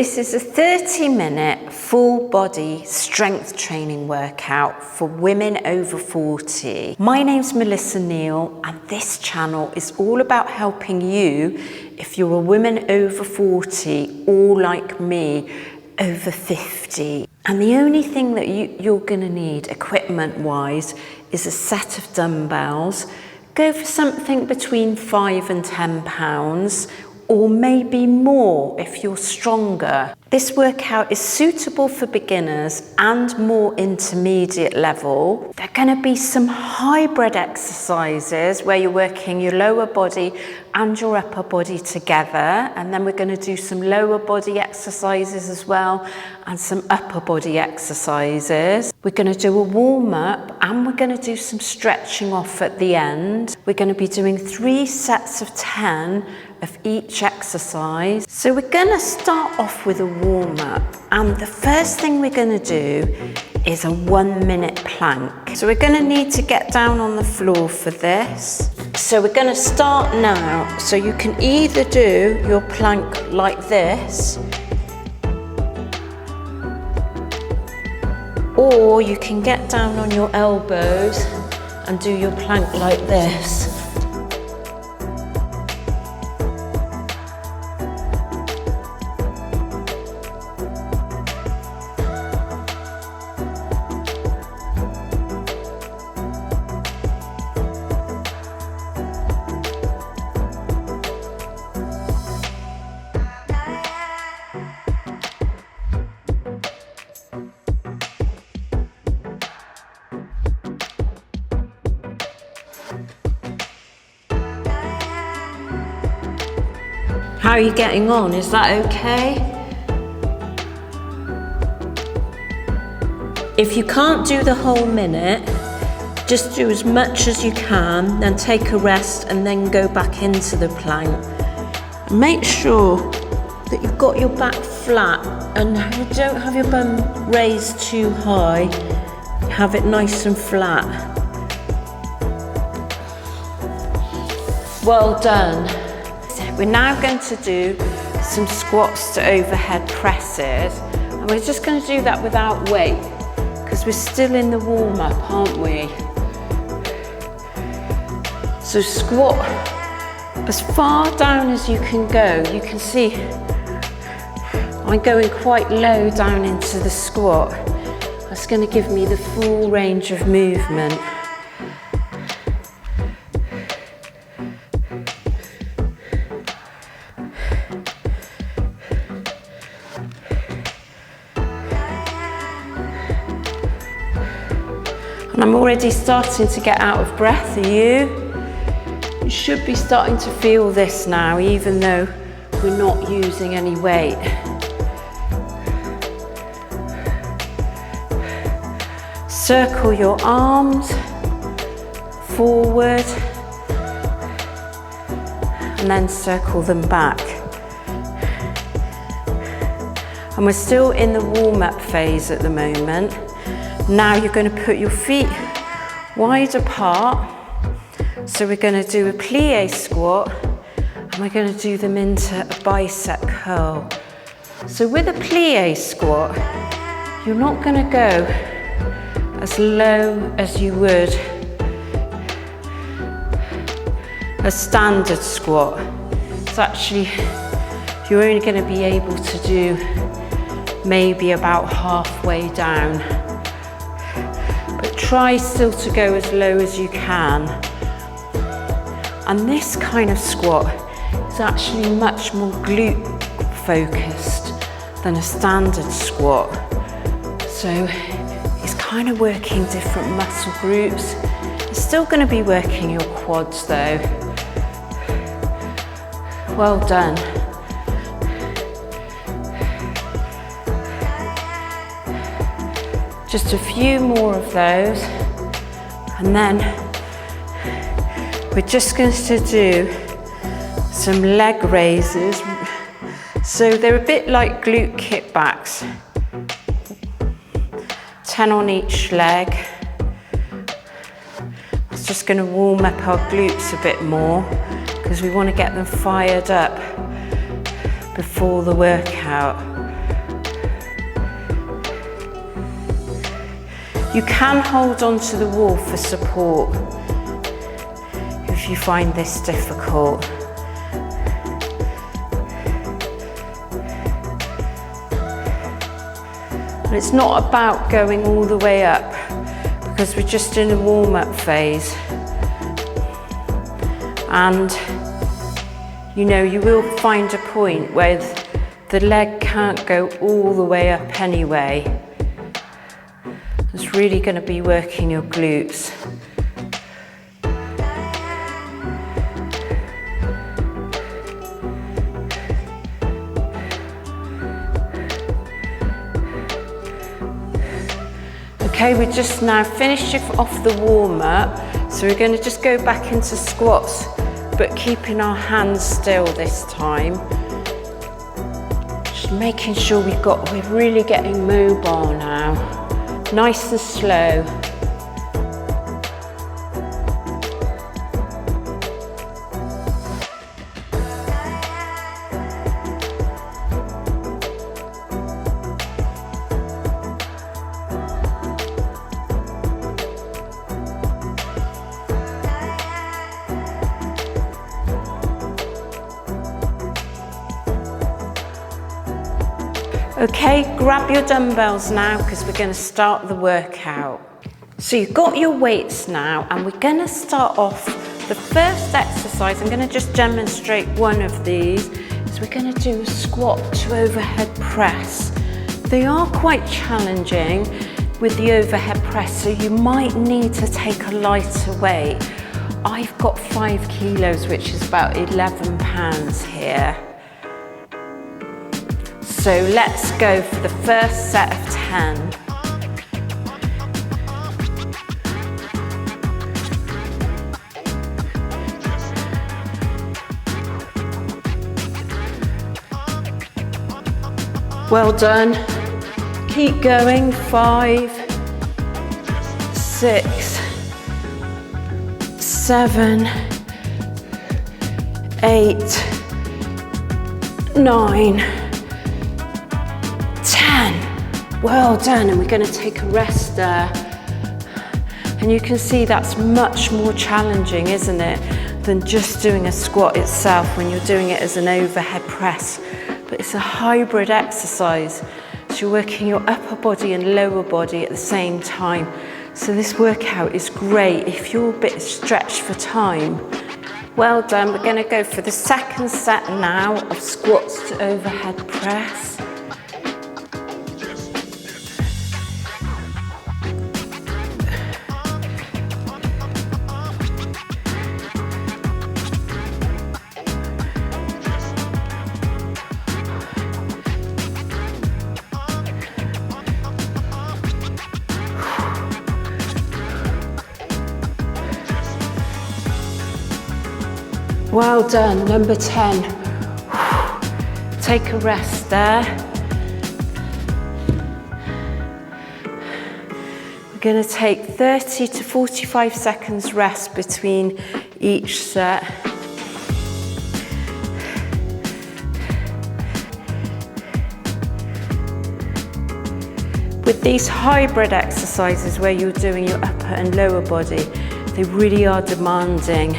This is a 30-minute full body strength training workout for women over 40. My name's Melissa Neal and this channel is all about helping you if you're a woman over 40 or like me, over 50. And the only thing that you're going to need equipment-wise is a set of dumbbells. Go for something between £5 and £10, or maybe more if you're stronger. This workout is suitable for beginners and more intermediate level. There are going to be some hybrid exercises where you're working your lower body and your upper body together, and then we're going to do some lower body exercises as well and some upper body exercises. We're going to do a warm-up and we're going to do some stretching off at the end. We're going to be doing 3 sets of 10 of each exercise. So we're going to start off with a warm-up, and the first thing we're going to do is a 1-minute plank. So we're going to need to get down on the floor for this. So we're going to start now. So you can either do your plank like this, or you can get down on your elbows and do your plank like this. How are you getting on? Is that okay? If you can't do the whole minute, just do as much as you can, then take a rest and then go back into the plank. Make sure that you've got your back flat and you don't have your bum raised too high. Have it nice and flat. Well done. We're now going to do some squats to overhead presses, and we're just going to do that without weight because we're still in the warm-up, aren't we? So squat as far down as you can go. You can see I'm going quite low down into the squat. That's going to give me the full range of movement. And I'm already starting to get out of breath, are you? You should be starting to feel this now, even though we're not using any weight. Circle your arms forward and then circle them back. And we're still in the warm-up phase at the moment. Now you're going to put your feet wide apart. So we're going to do a plie squat and we're going to do them into a bicep curl. So with a plie squat, you're not going to go as low as you would a standard squat. It's actually, you're only going to be able to do maybe about halfway down. Try still to go as low as you can. And this kind of squat is actually much more glute focused than a standard squat. So it's kind of working different muscle groups. It's still going to be working your quads though. Well done. Just a few more of those, and then we're just going to do some leg raises. So they're a bit like glute kickbacks. 10 on each leg. It's just going to warm up our glutes a bit more because we want to get them fired up before the workout. You can hold onto the wall for support if you find this difficult. And it's not about going all the way up because we're just in a warm-up phase. And you know, you will find a point where the leg can't go all the way up anyway. It's really going to be working your glutes. Okay, we just now finished off the warm-up, so we're going to just go back into squats, but keeping our hands still this time. Just making sure we're really getting mobile now. Nice and slow. Okay, grab your dumbbells now because we're going to start the workout. So you've got your weights now and we're going to start off the first exercise. I'm going to just demonstrate one of these. So we're going to do a squat to overhead press. They are quite challenging with the overhead press, so you might need to take a lighter weight. I've got 5 kilos, which is about 11 pounds here. So let's go for the first set of 10. Well done. Keep going. 5, 6, 7, 8, 9, 10. Well done. And we're going to take a rest there. And you can see that's much more challenging, isn't it, than just doing a squat itself when you're doing it as an overhead press. But it's a hybrid exercise. So you're working your upper body and lower body at the same time. So this workout is great if you're a bit stretched for time. Well done. We're going to go for the second set now of squats to overhead press. Well done, number 10. Take a rest there. We're going to take 30 to 45 seconds rest between each set. With these hybrid exercises where you're doing your upper and lower body, they really are demanding.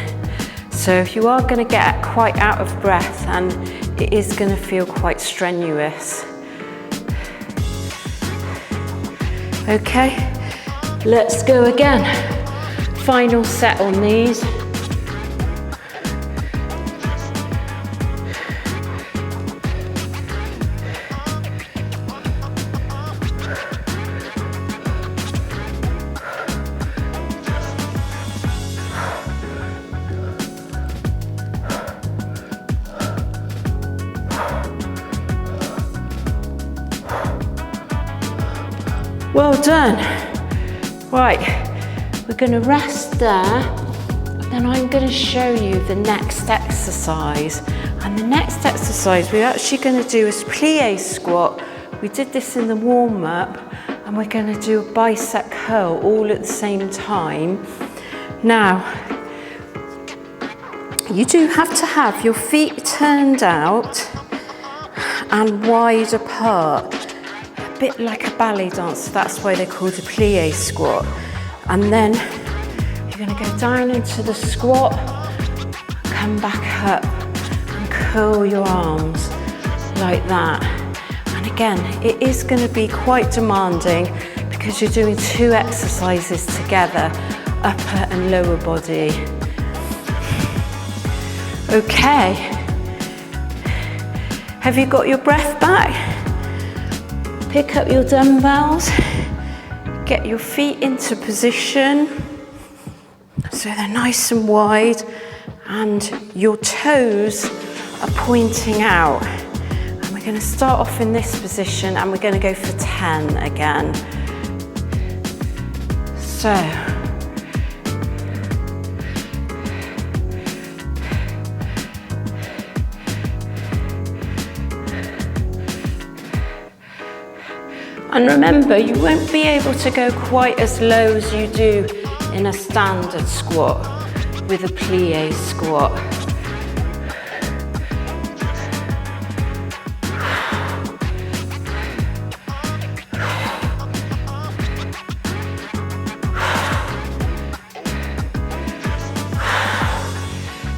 So if you are going to get quite out of breath, and it is going to feel quite strenuous. Okay, let's go again. Final set on these. Well done. Right, we're going to rest there, then I'm going to show you the next exercise. And the next exercise we're actually going to do is plie squat. We did this in the warm-up, and we're going to do a bicep curl all at the same time. Now, you do have to have your feet turned out and wide apart. bit like a ballet dancer. That's why they're called a plie squat. And then you're going to go down into the squat, come back up and curl your arms like that. And again, it is going to be quite demanding because you're doing 2 exercises together, upper and lower body. Okay, have you got your breath back? Pick up your dumbbells, get your feet into position so they're nice and wide and your toes are pointing out. And we're going to start off in this position and we're going to go for 10 again. So, and remember, you won't be able to go quite as low as you do in a standard squat with a plie squat.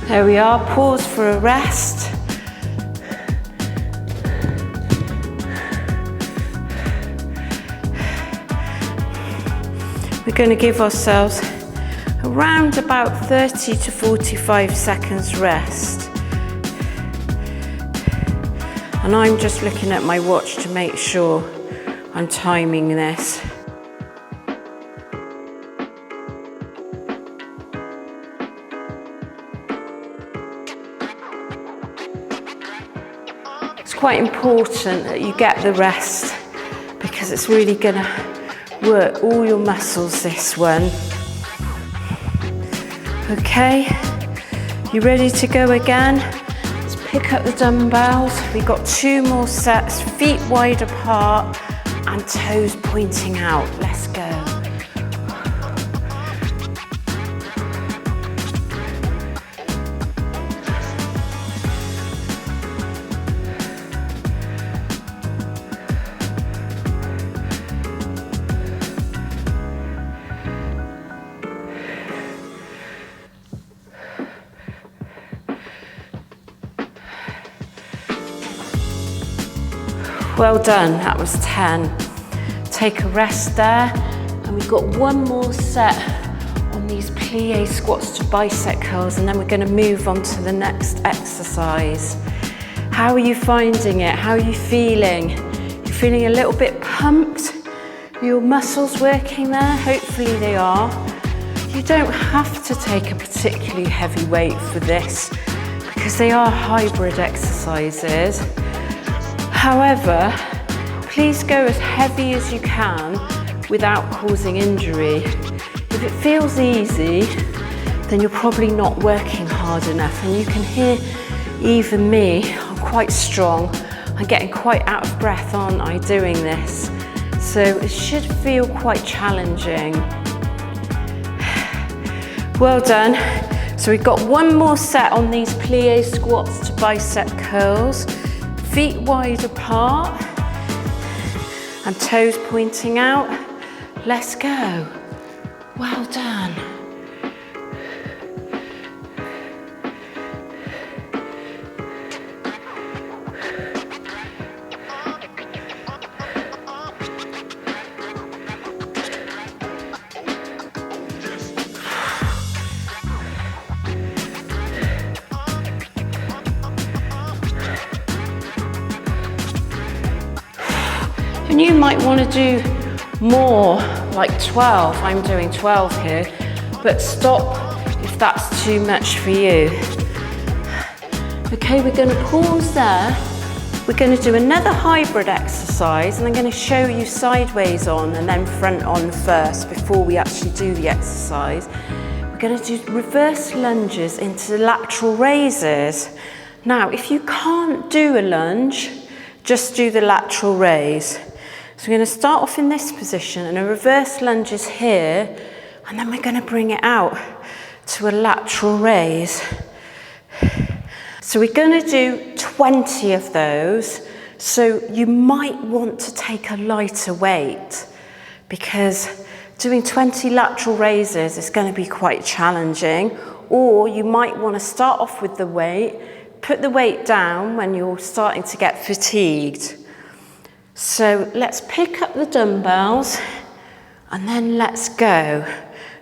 There we are, pause for a rest. We're going to give ourselves around about 30 to 45 seconds rest. And I'm just looking at my watch to make sure I'm timing this. It's quite important that you get the rest because it's really going to work all your muscles, this one. Okay, you ready to go again? Let's pick up the dumbbells. We've got 2 more sets, feet wide apart and toes pointing out. Let's go. Well done, that was 10. Take a rest there, and we've got 1 more set on these plie squats to bicep curls, and then we're going to move on to the next exercise. How are you finding it? How are you feeling? You're feeling a little bit pumped? Are your muscles working there? Hopefully they are. You don't have to take a particularly heavy weight for this because they are hybrid exercises. However, please go as heavy as you can without causing injury. If it feels easy, then you're probably not working hard enough. And you can hear even me, I'm quite strong. I'm getting quite out of breath, aren't I, doing this? So it should feel quite challenging. Well done. So we've got 1 more set on these plie squats to bicep curls. Feet wide apart and toes pointing out. Let's go. Well done. And you might want to do more, like 12. I'm doing 12 here, but stop if that's too much for you. Okay, we're going to pause there. We're going to do another hybrid exercise, and I'm going to show you sideways on and then front on first before we actually do the exercise. We're going to do reverse lunges into lateral raises. Now, if you can't do a lunge, just do the lateral raise. So we're going to start off in this position, and a reverse lunge is here, and then we're going to bring it out to a lateral raise. So we're going to do 20 of those. So you might want to take a lighter weight because doing 20 lateral raises is going to be quite challenging, or you might want to start off with the weight, put the weight down when you're starting to get fatigued. So let's pick up the dumbbells and then let's go.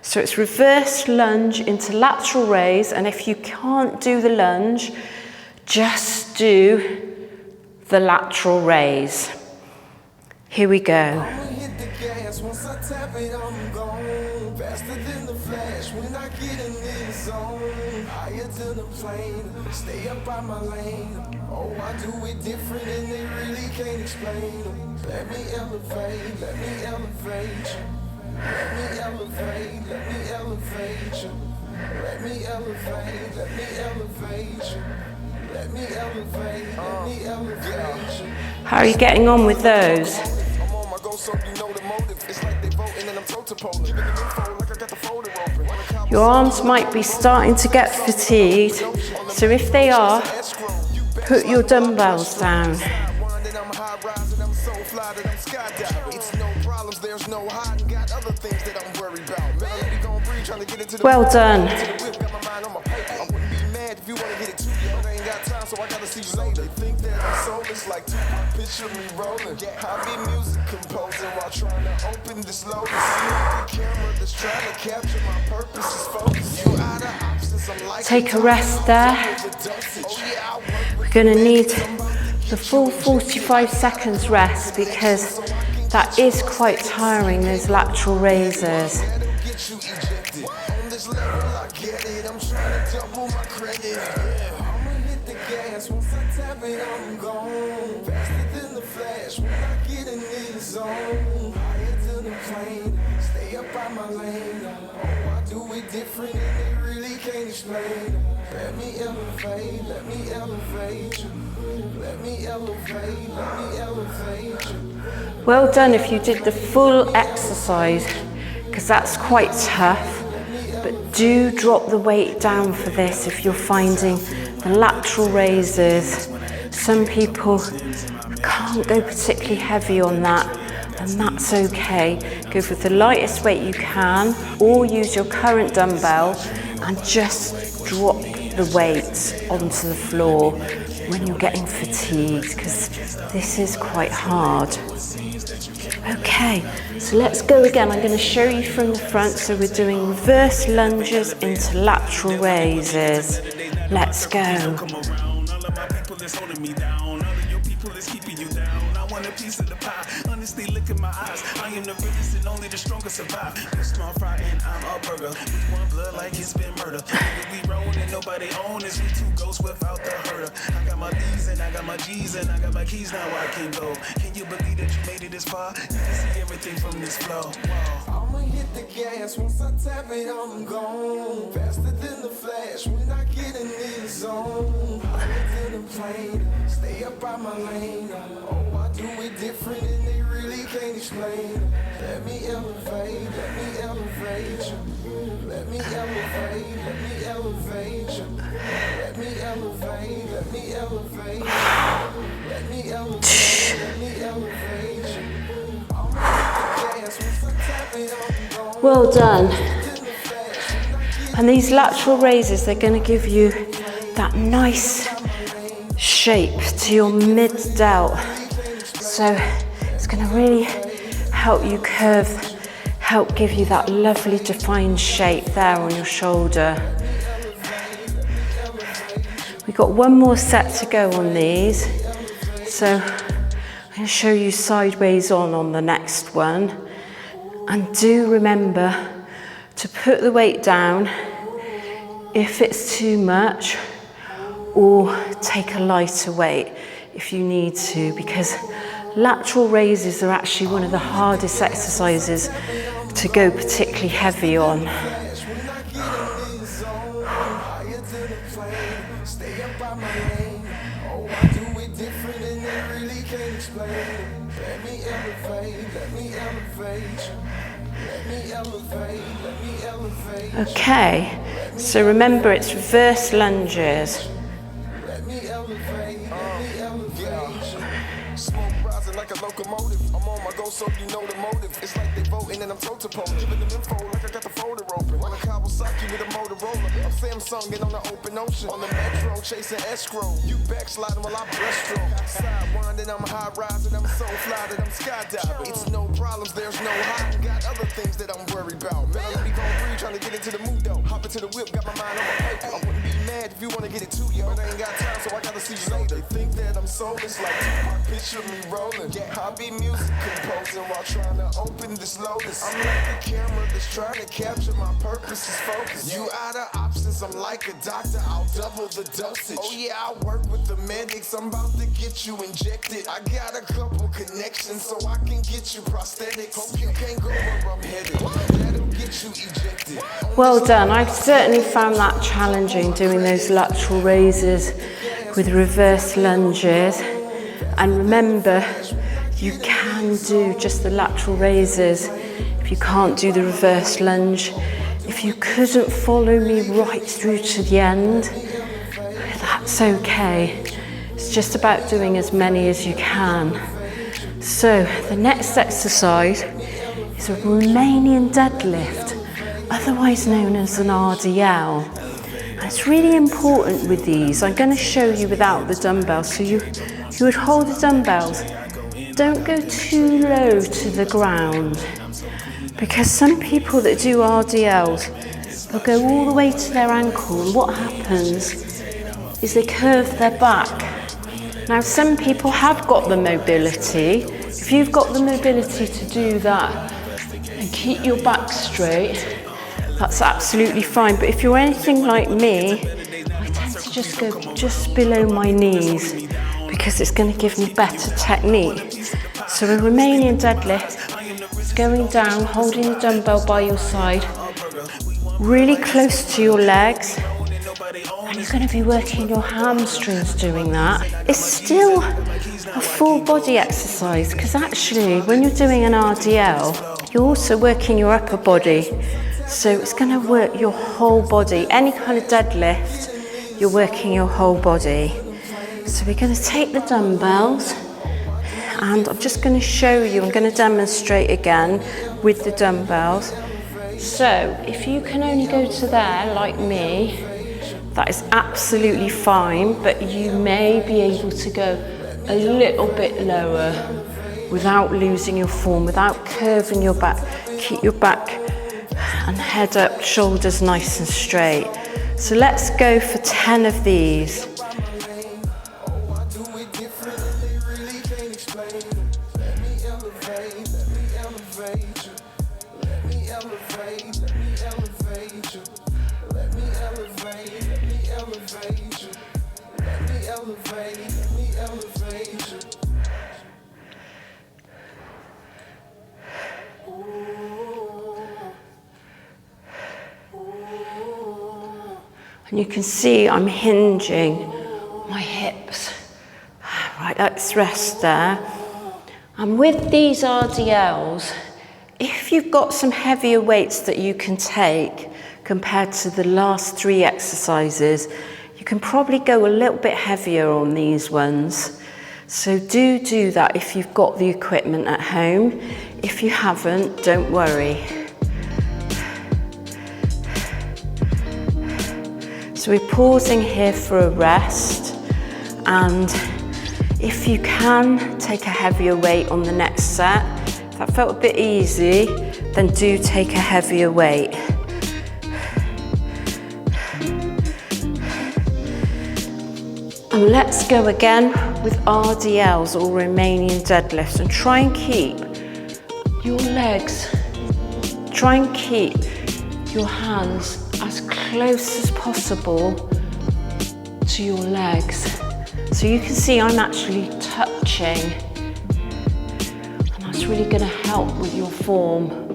So it's reverse lunge into lateral raise, and if you can't do the lunge, just do the lateral raise. Here we go. Once I tap it, I'm gone. Faster than the flash when I get in this zone. Higher to the plane, stay up by my lane. Oh, I do it different and they really can't explain. Let me elevate, let me elevate you. Let me elevate, let me elevate you. Let me elevate, let me elevate you. Let me elevate, let me elevate you. How are you getting on with those? Your arms might be starting to get fatigued, so if they are, put your dumbbells down. Well done. So I gotta see you later. Think that I'm soulless like picture me rolling. I be music composing while trying to open this lotus. The camera that's trying to capture my purpose is focused. You out of options, I'm like Take a rest there. We're gonna need the full 45 seconds rest because that is quite tiring, those lateral raises. Once I tap it, I'm gone. Faster than the flash when I get in this zone. Higher to the plane, stay up by my lane. Oh, I do it different and they really can't explain. Let me elevate, let me elevate you. Let me elevate, let me elevate you. Well done if you did the full exercise, because that's quite tough. But do drop the weight down for this if you're finding the lateral raises. Some people can't go particularly heavy on that, and that's okay. Go with the lightest weight you can, or use your current dumbbell and just drop the weight onto the floor when you're getting fatigued, because this is quite hard. Okay, so let's go again. I'm going to show you from the front. So we're doing reverse lunges into lateral raises. Let's go. Piece of the pie. Honestly, look at my eyes. I am the realest and only the strongest survive. You small fry and I'm a burger. We want blood like it's been murder. We rollin' and nobody own us. We two ghosts without the herder. I got my D's and I got my G's and I got my keys. Now I can go. Can you believe that you made it this far? You can see everything from this flow. I'ma hit the gas once I tap it. I'm gone. Faster than the flash when I get in this zone. Higher than the plane. Stay up by my lane. Oh, I do it different and they really can't explain. Let me elevate, let me elevate you. Let me elevate, let me elevate you. Let me elevate, let me elevate you. Let me elevate, let me elevate you. Well done. And these lateral raises, they're going to give you that nice shape to your mid-delt. So it's going to really help you curve, help give you that lovely defined shape there on your shoulder. We've got one more set to go on these. So I'm going to show you sideways on the next one. And do remember to put the weight down if it's too much, or take a lighter weight if you need to, because lateral raises are actually one of the hardest exercises to go particularly heavy on. Okay, so remember it's reverse lunges. motive. I'm on my go, so you know the motive. It's like they voting and I'm toe to pole. Giving them info like I got the folder open. On a Kawasaki with a Motorola. I'm Samsung and on the open ocean. On the metro, chasing escrow. You backsliding while I breaststroke. Sidewinding, I'm high rising. I'm so fly that I'm skydiving. It's no problems, there's no high. Got other things that I'm worried about. Man, I be gon' breathe, trying to get into the mood though. Hop into the whip, got my mind on my paper. I wouldn't be mad if you wanna get it too, yo. But I ain't got time, so I gotta see you later. They think that I'm soulless, like Tupac, picture me rolling. I be music composing while trying to open this lotus. I'm like the camera that's trying to capture my purpose is focus. You out of options, I'm like a doctor, I'll double the dosage. Oh yeah, I work with the medics, I'm about to get you injected. I got a couple connections, so I can get you prosthetics. Hope you can't go where I'm headed. That'll get you ejected. Well done. I've certainly found that challenging, doing those lateral raises with reverse lunges. And remember, you can do just the lateral raises if you can't do the reverse lunge. If you couldn't follow me right through to the end, that's okay. It's just about doing as many as you can. So the next exercise is a Romanian deadlift, otherwise known as an RDL. And it's really important with these. I'm going to show you without the dumbbells. So you would hold the dumbbells. Don't go too low to the ground, because some people that do RDLs, they'll go all the way to their ankle, and what happens is they curve their back. Now some people have got the mobility. If you've got the mobility to do that and keep your back straight, that's absolutely fine. But if you're anything like me, I tend to just go just below my knees because it's going to give me better technique. So a Romanian deadlift is going down, holding the dumbbell by your side, really close to your legs, and you're going to be working your hamstrings doing that. It's still a full body exercise, because actually when you're doing an RDL, you're also working your upper body. So it's going to work your whole body. Any kind of deadlift, you're working your whole body. So we're going to take the dumbbells, and I'm just going to show you, I'm going to demonstrate again with the dumbbells. So if you can only go to there like me, that is absolutely fine, but you may be able to go a little bit lower without losing your form, without curving your back. Keep your back and head up, shoulders nice and straight. So let's go for 10 of these. And you can see I'm hinging my hips. Right, let's rest there. And with these RDLs, if you've got some heavier weights that you can take compared to the last 3 exercises, you can probably go a little bit heavier on these ones. So do that if you've got the equipment at home. If you haven't, don't worry. So we're pausing here for a rest, and if you can take a heavier weight on the next set, if that felt a bit easy, then do take a heavier weight. And let's go again with RDLs or Romanian deadlifts, and try and keep your legs, try and keep your hands as close as possible to your legs. So you can see I'm actually touching, and that's really going to help with your form.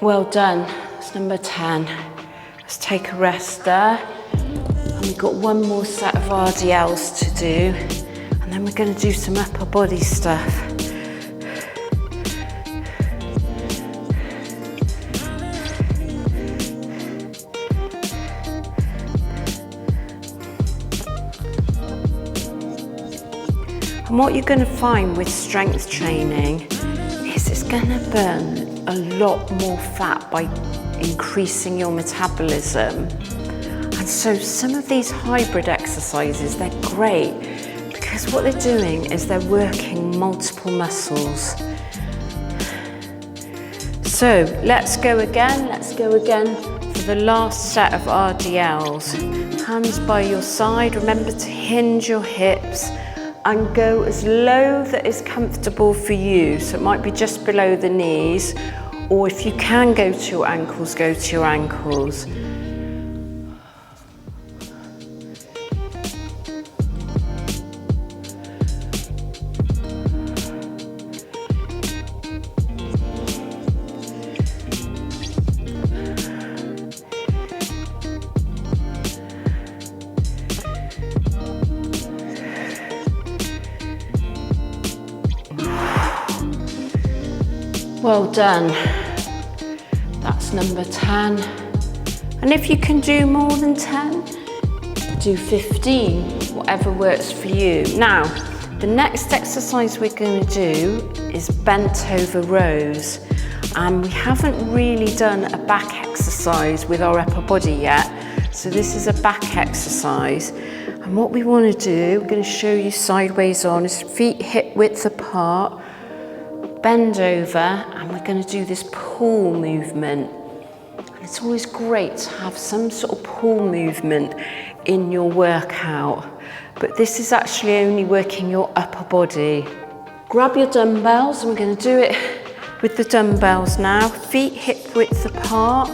Well done, that's number 10. Let's take a rest there. And we've got one more set of RDLs to do, and then we're we're going to do some upper body stuff. And what you're going to find with strength training is it's going to burn a lot more fat by increasing your metabolism. And so some of these hybrid exercises, they're great because what they're doing is they're working multiple muscles. So let's go again for the last set of RDLs. Hands by your side, remember to hinge your hips and go as low that is comfortable for you. So it might be just below the knees, or if you can go to your ankles, go to your ankles. Well done. That's number 10. And if you can do more than 10, do 15, whatever works for you. Now, the next exercise we're going to do is bent over rows. And we haven't really done a back exercise with our upper body yet. So this is a back exercise. And what we want to do, we're going to show you sideways on, is feet hip width apart. Bend over, and we're going to do this pull movement. And it's always great to have some sort of pull movement in your workout, but this is actually only working your upper body. Grab your dumbbells, and we're going to do it with the dumbbells now. Feet hip width apart,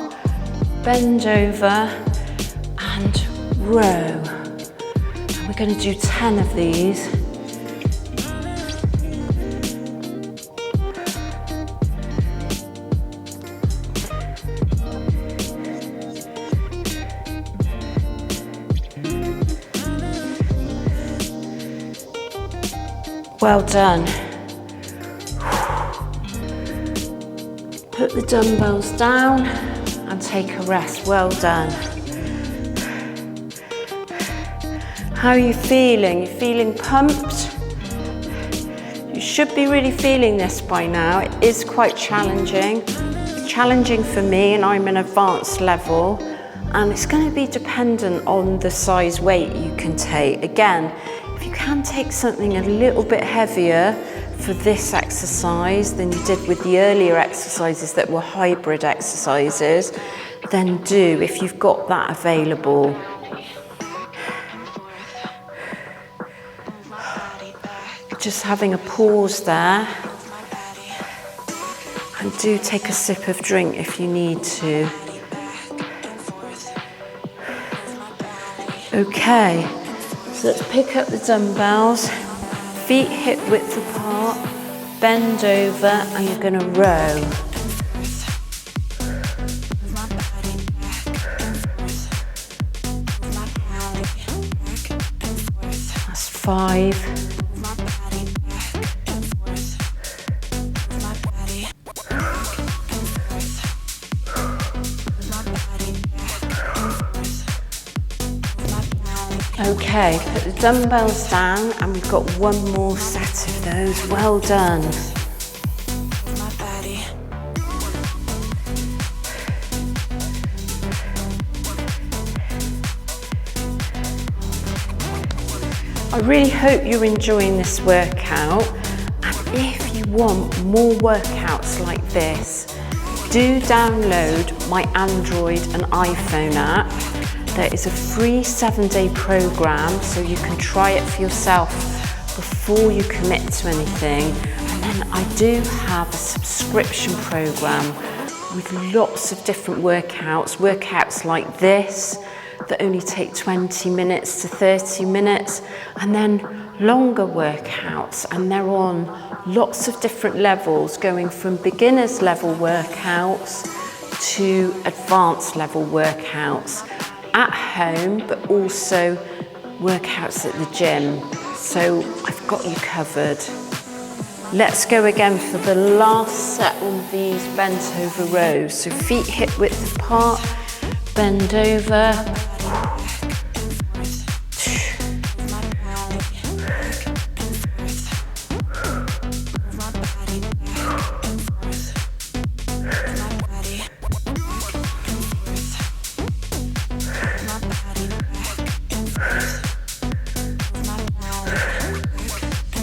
bend over, and row. And we're going to do 10 of these. Well done. Put the dumbbells down and take a rest. Well done. How are you feeling? You feeling pumped? You should be really feeling this by now. It is quite challenging. It's challenging for me, and I'm an advanced level. And it's going to be dependent on the size weight you can take. Again, if you can take something a little bit heavier for this exercise than you did with the earlier exercises that were hybrid exercises, then do, if you've got that available. Just having a pause there, and do take a sip of drink if you need to. Okay. So let's pick up the dumbbells, feet hip width apart, bend over, and you're going to row. That's 5. Okay, put the dumbbells down, and we've got one more set of those. Well done. I really hope you're enjoying this workout, and if you want more workouts like this, do download my Android and iPhone app. There is a free 7-day program, so you can try it for yourself before you commit to anything. And then I do have a subscription program with lots of different workouts like this that only take 20 minutes to 30 minutes, and then longer workouts, and they're on lots of different levels, going from beginners level workouts to advanced level workouts at home, but also workouts at the gym. So I've got you covered. Let's go again for the last set of these bent over rows. So feet hip width apart, bend over.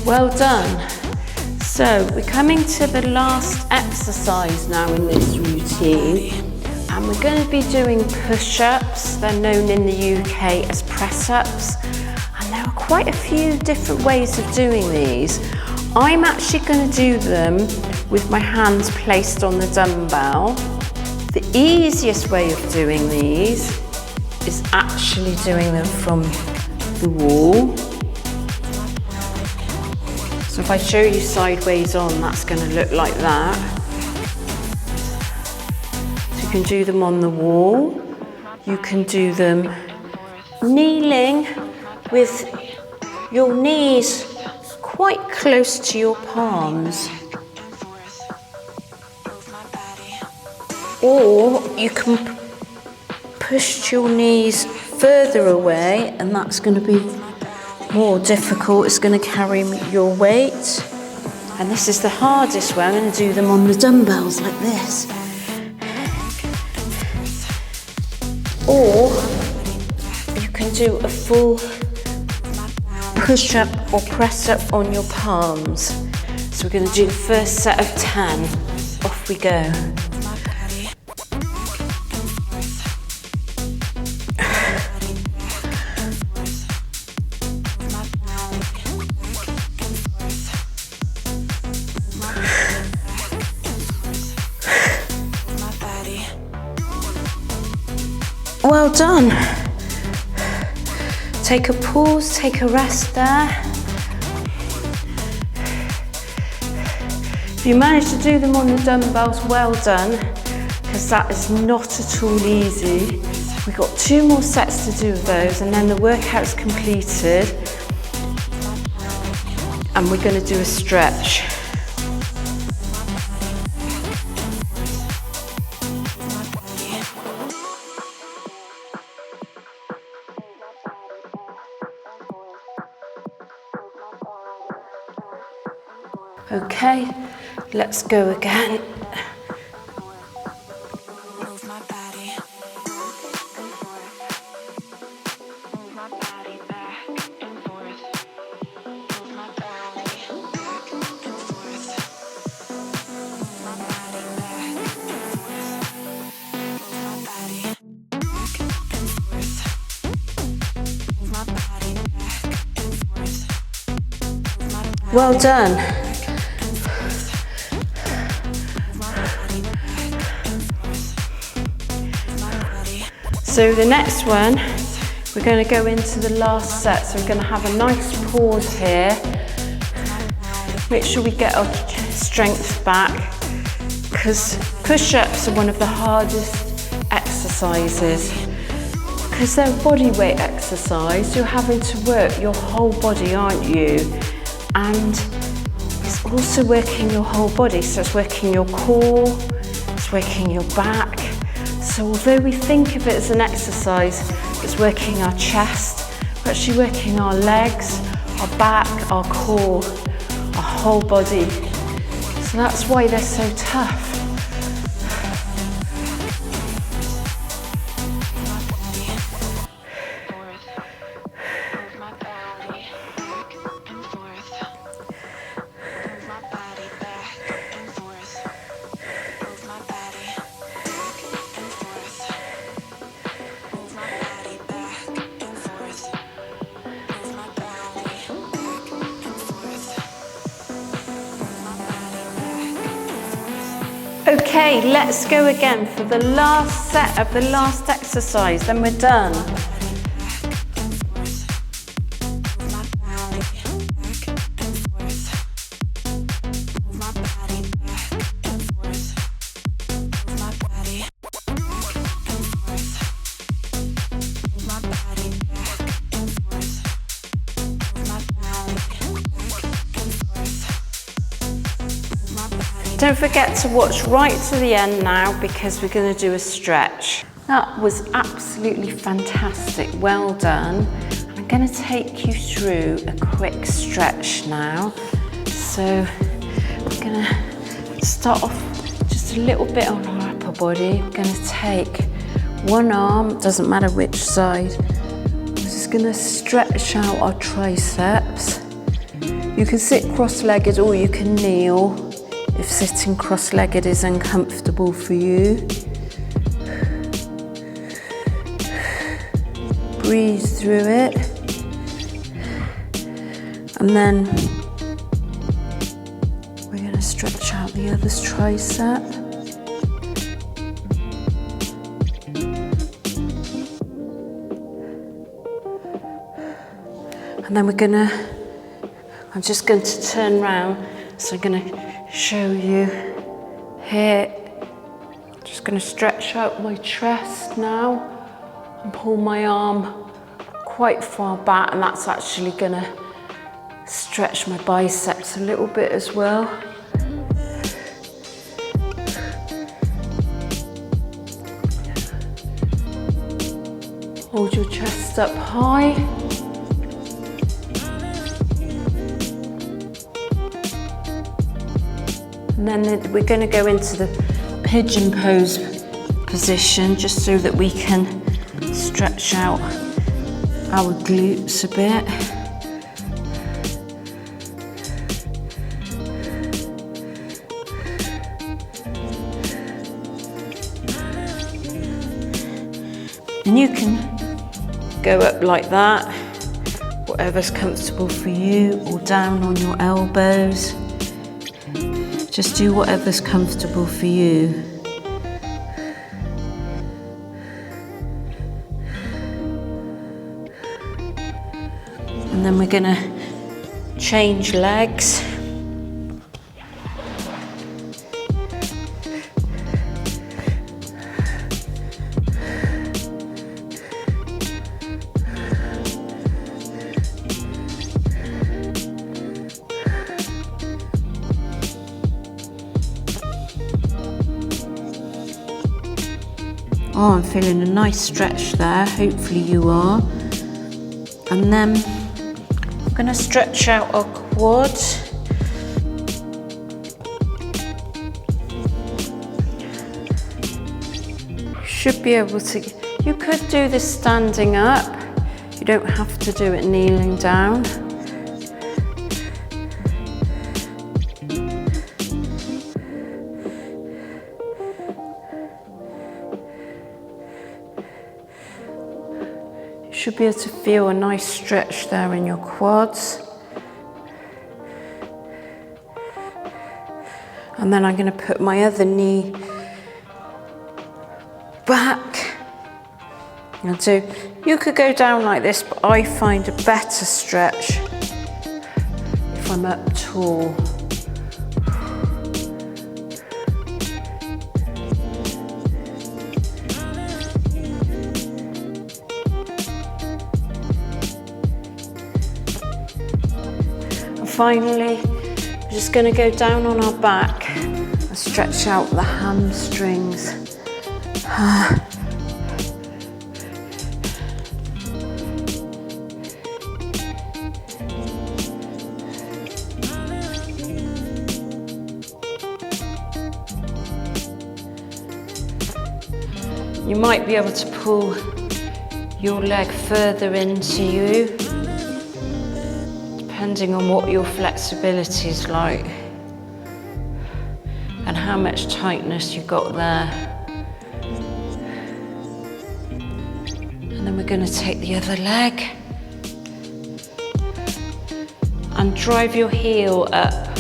Well done. So we're coming to the last exercise now in this routine, and we're going to be doing push-ups. They're known in the UK as press-ups, and there are quite a few different ways of doing these. I'm actually going to do them with my hands placed on the dumbbell. The easiest way of doing these is actually doing them from the wall. So if I show you sideways on, that's going to look like that. So you can do them on the wall. You can do them kneeling with your knees quite close to your palms. Or you can push your knees further away, and that's going to be more difficult. It's going to carry your weight, and this is the hardest way. I'm going to do them on the dumbbells like this, or you can do a full push-up or press-up on your palms. So we're going to do the first set of 10. Off we go. Well done. Take a pause, take a rest there. If you manage to do them on the dumbbells, well done, because that is not at all easy. We've got 2 more sets to do of those, and then the workout's completed, and we're going to do a stretch. Okay, let's go again. Move my body. Move my body back and forth. Move my body back and forth. Move my body back and forth. Move my body back and forth. Move my body back and forth. Well done. So the next one, we're going to go into the last set. So we're going to have a nice pause here. Make sure we get our strength back, because push-ups are one of the hardest exercises, because they're body weight exercise. You're having to work your whole body, aren't you? And it's also working your whole body. So it's working your core, it's working your back. So although we think of it as an exercise, it's working our chest, we're actually working our legs, our back, our core, our whole body. So that's why they're so tough. Okay, let's go again for the last set of the last exercise, then we're done. Don't forget to watch right to the end now because we're going to do a stretch. That was absolutely fantastic, well done. I'm going to take you through a quick stretch now. So we're going to start off just a little bit on our upper body. We're going to take one arm, doesn't matter which side. We're just going to stretch out our triceps. You can sit cross-legged or you can kneel if sitting cross-legged is uncomfortable for you. Breathe through it. And then we're going to stretch out the other tricep. And then I'm just going to turn around, so I'm going to show you here. I'm just going to stretch out my chest now and pull my arm quite far back, and that's actually going to stretch my biceps a little bit as well. Hold your chest up high. And then we're going to go into the pigeon pose position just so that we can stretch out our glutes a bit. And you can go up like that, whatever's comfortable for you, or down on your elbows. Just do whatever's comfortable for you. And then we're gonna change legs. Oh, I'm feeling a nice stretch there, hopefully you are. And then I'm going to stretch out our quads. You should be able to, you could do this standing up, you don't have to do it kneeling down. Should be able to feel a nice stretch there in your quads. And then I'm going to put my other knee back. And so you could go down like this, but I find a better stretch if I'm up tall. Finally, we're just going to go down on our back and stretch out the hamstrings. You might be able to pull your leg further into you, depending on what your flexibility is like and how much tightness you've got there. And then we're going to take the other leg and drive your heel up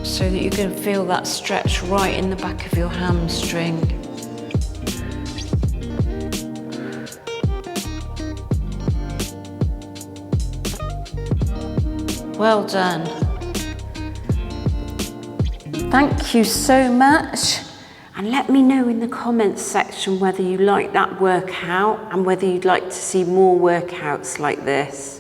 so that you can feel that stretch right in the back of your hamstring. Well done. Thank you so much. And let me know in the comments section whether you like that workout and whether you'd like to see more workouts like this.